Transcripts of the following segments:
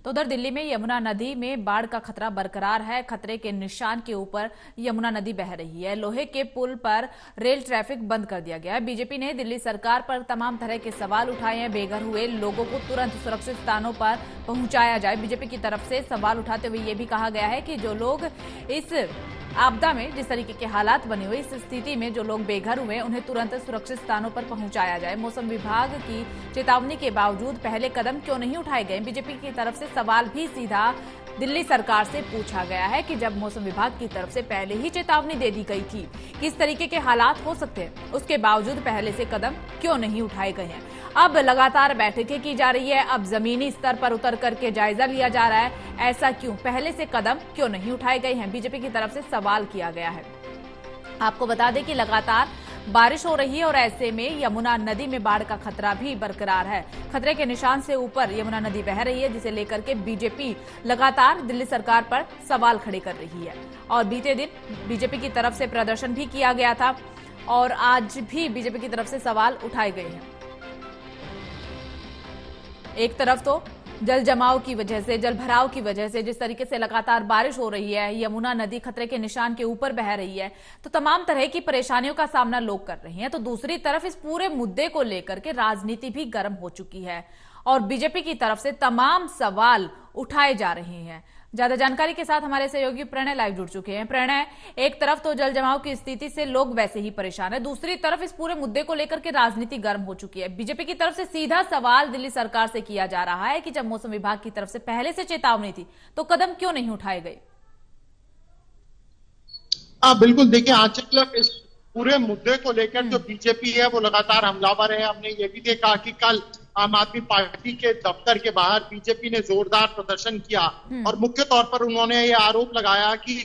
तो उधर दिल्ली में यमुना नदी में बाढ़ का खतरा बरकरार है। खतरे के निशान के ऊपर यमुना नदी बह रही है। लोहे के पुल पर रेल ट्रैफिक बंद कर दिया गया है। बीजेपी ने दिल्ली सरकार पर तमाम तरह के सवाल उठाए हैं। बेघर हुए लोगों को तुरंत सुरक्षित स्थानों पर पहुंचाया जाए। बीजेपी की तरफ से सवाल उठाते हुए ये भी कहा गया है कि जो लोग इस आपदा में जिस तरीके के हालात बने हुए, इस स्थिति में जो लोग बेघर हुए उन्हें तुरंत सुरक्षित स्थानों पर पहुंचाया जाए। मौसम विभाग की चेतावनी के बावजूद पहले कदम क्यों नहीं उठाए गए? बीजेपी की तरफ से सवाल भी सीधा दिल्ली सरकार से पूछा गया है कि जब मौसम विभाग की तरफ से पहले ही चेतावनी दे दी गई थी कि इस तरीके के हालात हो सकते हैं, उसके बावजूद पहले से कदम क्यों नहीं उठाए गए हैं? अब लगातार बैठकें की जा रही है। अब जमीनी स्तर पर उतर करके जायजा लिया जा रहा है। ऐसा क्यों? पहले से कदम क्यों नहीं उठाए गए हैं? बीजेपी की तरफ से सवाल किया गया है। आपको बता दें कि लगातार बारिश हो रही है और ऐसे में यमुना नदी में बाढ़ का खतरा भी बरकरार है। खतरे के निशान से ऊपर यमुना नदी बह रही है, जिसे लेकर के बीजेपी लगातार दिल्ली सरकार पर सवाल खड़े कर रही है। और बीते दिन बीजेपी की तरफ से प्रदर्शन भी किया गया था और आज भी बीजेपी की तरफ से सवाल उठाए गए हैं। एक तरफ तो जल जमाव की वजह से, जल भराव की वजह से जिस तरीके से लगातार बारिश हो रही है, यमुना नदी खतरे के निशान के ऊपर बह रही है, तो तमाम तरह की परेशानियों का सामना लोग कर रहे हैं। तो दूसरी तरफ इस पूरे मुद्दे को लेकर के राजनीति भी गर्म हो चुकी है और बीजेपी की तरफ से तमाम सवाल उठाए जा रहे हैं। ज्यादा जानकारी के साथ हमारे सहयोगी प्रणय लाइव जुड़ चुके हैं। प्रणय, एक तरफ तो जल जमाव की स्थिति से लोग वैसे ही परेशान है, दूसरी तरफ इस पूरे मुद्दे को लेकर के राजनीति गर्म हो चुकी है। बीजेपी की तरफ से सीधा सवाल दिल्ली सरकार से किया जा रहा है कि जब मौसम विभाग की तरफ से पहले से चेतावनी थी तो कदम क्यों नहीं उठाए गए? बिल्कुल, देखिए आंचल, इस पूरे मुद्दे को लेकर जो बीजेपी है वो लगातार हमलावर है। हमने ये भी देखा कि कल आम आदमी पार्टी के दफ्तर के बाहर बीजेपी ने जोरदार प्रदर्शन किया और मुख्य तौर पर उन्होंने ये आरोप लगाया कि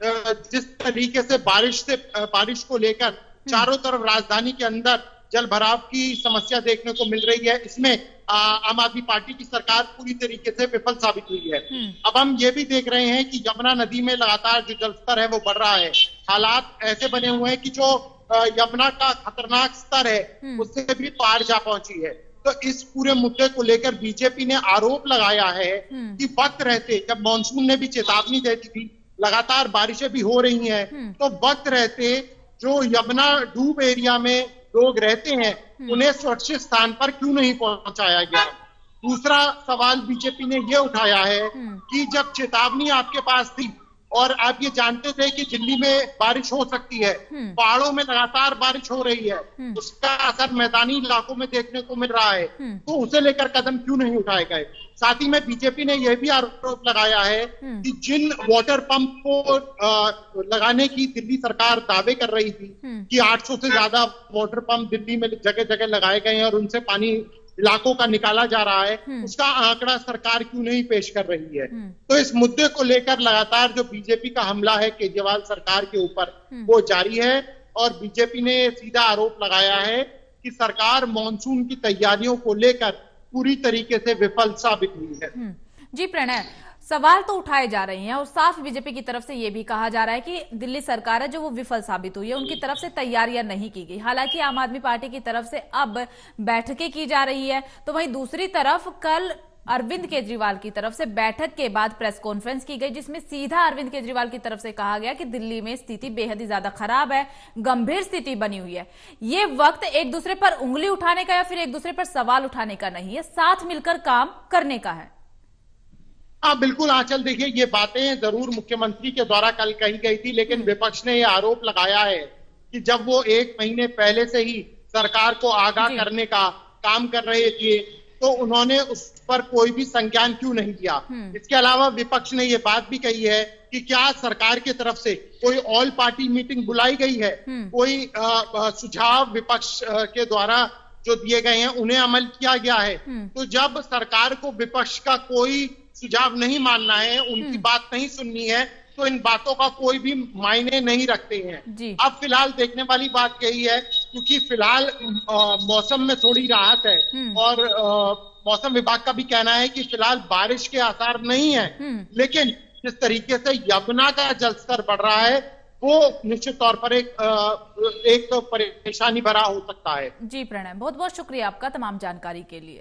जिस तरीके से बारिश को लेकर चारों तरफ राजधानी के अंदर जल भराव की समस्या देखने को मिल रही है, इसमें आम आदमी पार्टी की सरकार पूरी तरीके से विफल साबित हुई है। अब हम ये भी देख रहे हैं कि यमुना नदी में लगातार जो जलस्तर है वो बढ़ रहा है। हालात ऐसे बने हुए हैं कि जो यमुना का खतरनाक स्तर है उससे भी पार जा पहुंची है। तो इस पूरे मुद्दे को लेकर बीजेपी ने आरोप लगाया है कि वक्त रहते, जब मानसून ने भी चेतावनी दे दी थी, लगातार बारिशें भी हो रही हैं, तो वक्त रहते जो यमुना डूब एरिया में लोग रहते हैं उन्हें सुरक्षित स्थान पर क्यों नहीं पहुंचाया गया। दूसरा सवाल बीजेपी ने यह उठाया है कि जब चेतावनी आपके पास थी और आप ये जानते थे कि दिल्ली में बारिश हो सकती है, पहाड़ों में लगातार बारिश हो रही है, उसका असर मैदानी इलाकों में देखने को मिल रहा है, तो उसे लेकर कदम क्यों नहीं उठाए गए। साथ ही में बीजेपी ने यह भी आरोप लगाया है कि जिन वाटर पंप को लगाने की दिल्ली सरकार दावे कर रही थी कि 800 से ज्यादा वाटर पंप दिल्ली में जगह जगह लगाए गए हैं और उनसे पानी इलाकों का निकाला जा रहा है, उसका आंकड़ा सरकार क्यों नहीं पेश कर रही है। तो इस मुद्दे को लेकर लगातार जो बीजेपी का हमला है केजरीवाल सरकार के ऊपर वो जारी है और बीजेपी ने सीधा आरोप लगाया है कि सरकार मानसून की तैयारियों को लेकर पूरी तरीके से विफल साबित हुई है। जी प्रणय, सवाल तो उठाए जा रहे हैं और साफ बीजेपी की तरफ से यह भी कहा जा रहा है कि दिल्ली सरकार है जो वो विफल साबित हुई है, उनकी तरफ से तैयारियां नहीं की गई। हालांकि आम आदमी पार्टी की तरफ से अब बैठकें की जा रही है, तो वहीं दूसरी तरफ कल अरविंद केजरीवाल की तरफ से बैठक के बाद प्रेस कॉन्फ्रेंस की गई, जिसमें सीधा अरविंद केजरीवाल की तरफ से कहा गया कि दिल्ली में स्थिति बेहद ही ज्यादा खराब है, गंभीर स्थिति बनी हुई है। ये वक्त एक दूसरे पर उंगली उठाने का या फिर एक दूसरे पर सवाल उठाने का नहीं है, साथ मिलकर काम करने का है। बिल्कुल आंचल, देखिए ये बातें जरूर मुख्यमंत्री के द्वारा कल कही गई थी, लेकिन विपक्ष ने यह आरोप लगाया है कि जब वो 1 महीने पहले से ही सरकार को आगाह करने का काम कर रहे थे तो उन्होंने उस पर कोई भी संज्ञान क्यों नहीं दिया। इसके अलावा विपक्ष ने ये बात भी कही है कि क्या सरकार की तरफ से कोई ऑल पार्टी मीटिंग बुलाई गई है, कोई सुझाव विपक्ष के द्वारा जो दिए गए हैं उन्हें अमल किया गया है। तो जब सरकार को विपक्ष का कोई सुझाव नहीं मानना है, उनकी बात नहीं सुननी है, तो इन बातों का कोई भी मायने नहीं रखते हैं। अब फिलहाल देखने वाली बात यही है, क्योंकि फिलहाल मौसम में थोड़ी राहत है और मौसम विभाग का भी कहना है कि फिलहाल बारिश के आसार नहीं है, लेकिन जिस तरीके से यमुना का जलस्तर बढ़ रहा है वो निश्चित तौर पर एक परेशानी भरा हो सकता है। जी प्रणय, बहुत बहुत शुक्रिया आपका तमाम जानकारी के लिए।